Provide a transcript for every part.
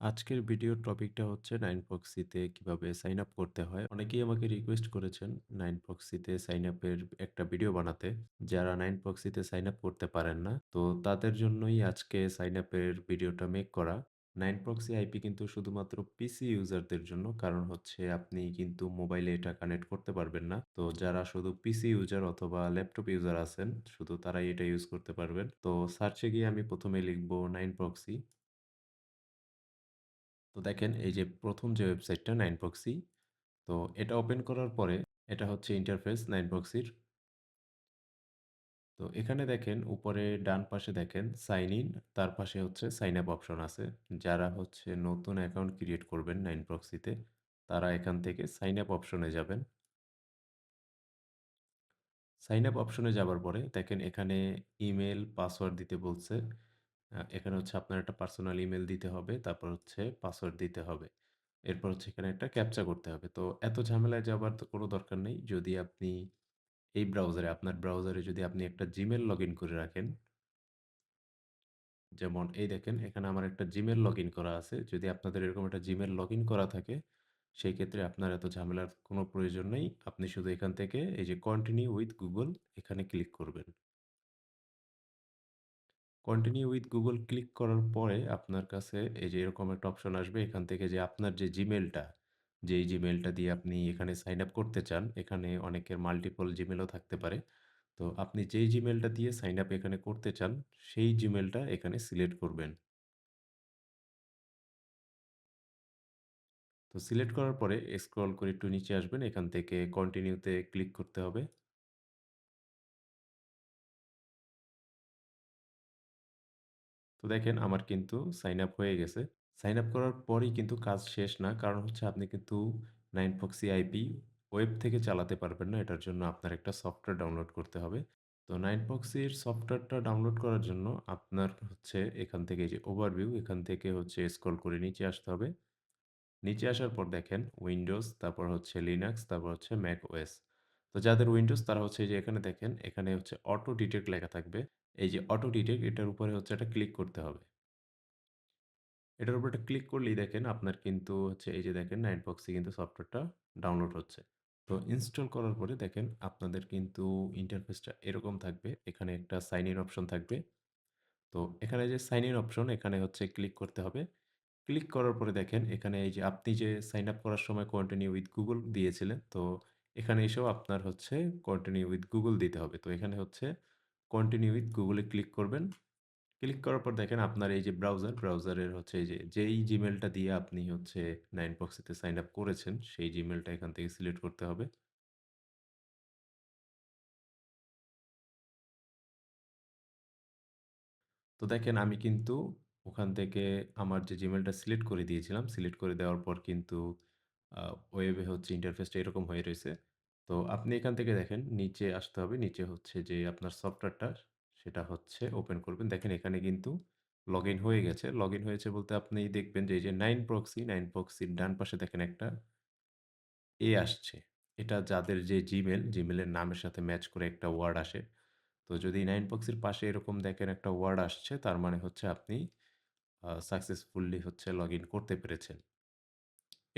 আজকের ভিডিওর টপিকটা হচ্ছে 9proxy-তে কিভাবে সাইন আপ করতে হয়। অনেকেই আমাকে রিকোয়েস্ট করেছেন 9proxy-তে সাইন আপের একটা ভিডিও বানাতে। যারা 9proxy-তে সাইন আপ করতে পারেন না, তো তাদের জন্যই আজকে সাইন আপের ভিডিওটা মেক করা। 9proxy আইপি কিন্তু শুধুমাত্র পিসি ইউজারদের জন্য। কারণ হচ্ছে আপনি কিন্তু মোবাইলে এটা কানেক্ট করতে পারবেন না। তো যারা শুধু পিসি ইউজার অথবা ল্যাপটপ ইউজার আছেন, শুধু তারাই এটা ইউজ করতে পারবেন। তো সার্চে গিয়ে আমি ১ম এ লিখব 9proxy। তো দেখেন এই যে ১ম যে ওয়েবসাইটটা 9proxy, তো এটা ওপেন করার পরে এটা হচ্ছে ইন্টারফেস 9proxy-র। তো এখানে দেখেন উপরে ডান পাশে দেখেন সাইন ইন, তার পাশে হচ্ছে সাইন আপ অপশন আছে। যারা হচ্ছে নতুন অ্যাকাউন্ট ক্রিয়েট করবেন 9proxy-তে, তারা এখান থেকে সাইন আপ অপশনে যাবেন। সাইন আপ অপশনে যাবার পরে দেখেন এখানে ইমেইল, পাসওয়ার্ড দিতে বলছে। এখানে হচ্ছে আপনার একটা পার্সোনাল ইমেইল দিতে হবে। তারপর হচ্ছে পাসওয়ার্ড দিতে হবে। এরপর হচ্ছে এখানে একটা ক্যাপচা করতে হবে। তো এত ঝামেলায় যাবার তো কোনো দরকার নেই। যদি আপনি এই ব্রাউজারে আপনার ব্রাউজারে যদি আপনি একটা Gmail লগইন করে রাখেন, যেমন এই দেখেন এখানে আমার একটা Gmail লগইন করা আছে। যদি আপনাদের এরকম একটা Gmail লগইন করা থাকে, সেই ক্ষেত্রে আপনার এত ঝামেলার কোনো প্রয়োজন নেই। আপনি শুধু এখান থেকে এই যে কন্টিনিউ উইথ গুগল এখানে ক্লিক করবেন। কন্টিনিউ উইথ গুগল ক্লিক করার পরে আপনার কাছে এই যে এরকম একটা অপশন আসবে। এখান থেকে যে আপনার যে জিমেলটা, যেই জিমেলটা দিয়ে আপনি এখানে সাইন আপ করতে চান, এখানে অনেকের মাল্টিপল জিমেলও থাকতে পারে। তো আপনি যেই জিমেলটা দিয়ে সাইন আপ এখানে করতে চান, সেই জিমেলটা এখানে সিলেক্ট করবেন। তো সিলেক্ট করার পরে স্ক্রল করে একটু নিচে আসবেন। এখান থেকে কন্টিনিউতে ক্লিক করতে হবে। তো দেখেন আমার কিন্তু সাইন আপ হয়ে গেছে। সাইন আপ করার পরেই কিন্তু কাজ শেষ না। কারণ হচ্ছে আপনি কিন্তু 9proxy আইপি ওয়েব থেকে চালাতে পারবেন না। এটার জন্য আপনার একটা সফটওয়্যার ডাউনলোড করতে হবে। তো 9proxy-র সফটওয়্যারটা ডাউনলোড করার জন্য আপনার হচ্ছে এখান থেকে এই যে ওভারভিউ এখান থেকে হচ্ছে স্ক্রল করে নিচে আসতে হবে। নিচে আসার পর দেখেন উইন্ডোজ, তারপর হচ্ছে লিনাক্স, তারপর হচ্ছে ম্যাকওএস। তো যাদের উইন্ডোজ তারা হচ্ছে এই যে এখানে দেখেন, এখানে হচ্ছে অটো ডিটেক্ট লেখা থাকবে। এই যে অটো ডিটেক্ট এটার উপরে হচ্ছে একটা ক্লিক করতে হবে। এটার উপর একটা ক্লিক করলেই দেখেন আপনার কিন্তু হচ্ছে এই যে দেখেন 9proxy কিন্তু সফটওয়্যারটা ডাউনলোড হচ্ছে। তো ইনস্টল করার পরে দেখেন আপনাদের কিন্তু ইন্টারফেসটা এরকম থাকবে। এখানে একটা সাইন ইন অপশন থাকবে। তো এখানে যে সাইন ইন অপশন এখানে হচ্ছে ক্লিক করতে হবে। ক্লিক করার পরে দেখেন এখানে এই যে আপনি যে সাইন আপ করার সময় কন্টিনিউ উইথ গুগল দিয়েছিলেন, তো এখানে এসেও আপনার হচ্ছে কন্টিনিউ উইথ গুগল দিতে হবে। তো এখানে হচ্ছে কন্টিনিউ উইথ গুগলে ক্লিক করবেন। ক্লিক করার পর দেখেন আপনার এই যে ব্রাউজারের হচ্ছে এই যে যেই জিমেলটা দিয়ে আপনি হচ্ছে 9proxy-তে সাইন আপ করেছেন, সেই জিমেলটা এখান থেকে সিলেক্ট করতে হবে। তো দেখেন আমি কিন্তু ওখান থেকে আমার যে জিমেলটা সিলেক্ট করে দিয়েছিলাম, সিলেক্ট করে দেওয়ার পর কিন্তু আ ওয়েবে হচ্ছে ইন্টারফেসটা এরকম হয়ে রইছে। তো আপনি এখান থেকে দেখেন নিচে আসতে হবে। নিচে হচ্ছে যে আপনার সফটওয়্যারটা সেটা হচ্ছে ওপেন করবেন। দেখেন এখানে কিন্তু লগইন হয়ে গেছে। লগইন হয়েছে বলতে আপনি দেখবেন যে এই যে 9proxy-র ডান পাশে দেখেন একটা আসছে। এটা যাদের যে জিমেলের নামের সাথে ম্যাচ করে একটা ওয়ার্ড আসে। তো যদি 9proxy-র পাশে এরকম দেখেন একটা ওয়ার্ড আসছে, তার মানে হচ্ছে আপনি সাকসেসফুলি হচ্ছে লগইন করতে পেরেছেন।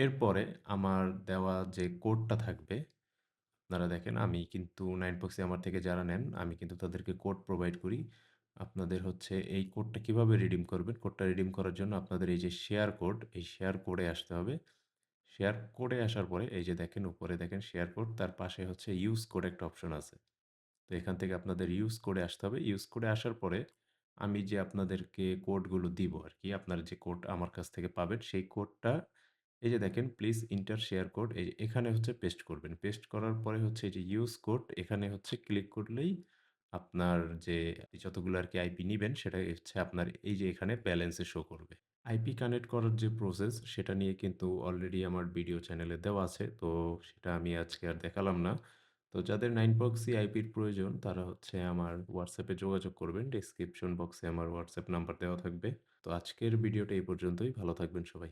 এরপরে আমার দেওয়া যে কোডটা থাকবে, আপনারা দেখেন আমি কিন্তু 9proxy আমার থেকে যারা নেন, আমি কিন্তু তাদেরকে কোড প্রোভাইড করি। আপনাদের হচ্ছে এই কোডটা কিভাবে রিডিম করবেন? কোডটা রিডিম করার জন্য আপনাদের এই যে শেয়ার কোড, এই শেয়ার কোডে আসতে হবে। শেয়ার কোডে আসার পরে এই যে দেখেন উপরে দেখেন শেয়ার কোড, তার পাশে হচ্ছে ইউস কোড একটা অপশন আছে। তো এখান থেকে আপনাদের ইউস কোডে আসতে হবে। ইউস কোডে আসার পরে আমি যে আপনাদেরকে কোডগুলো দিব আরকি, আপনারা যে কোড আমার কাছ থেকে পাবেন সেই কোডটা এই যে দেখেন প্লিজ এন্টার শেয়ার কোড এই যে এখানে হচ্ছে পেস্ট করবেন। পেস্ট করার পরে হচ্ছে এই যে ইউস কোড এখানে হচ্ছে ক্লিক করলেই আপনার যে যতগুলো আরকি আইপি নিবেন সেটা হচ্ছে আপনার এই যে এখানে ব্যালেন্সে শো করবে। আইপি কানেক্ট করার যে প্রসেস সেটা নিয়ে কিন্তু অলরেডি আমার ভিডিও চ্যানেলে দেওয়া আছে। তো সেটা আমি আজকে আর দেখালাম না। তো যাদের 9proxy আইপির প্রয়োজন তারা হচ্ছে আমার WhatsApp এ যোগাযোগ করবেন। ডেসক্রিপশন বক্সে আমার WhatsApp নাম্বার দেওয়া থাকবে। তো আজকের ভিডিওটা এই পর্যন্তই। ভালো থাকবেন সবাই।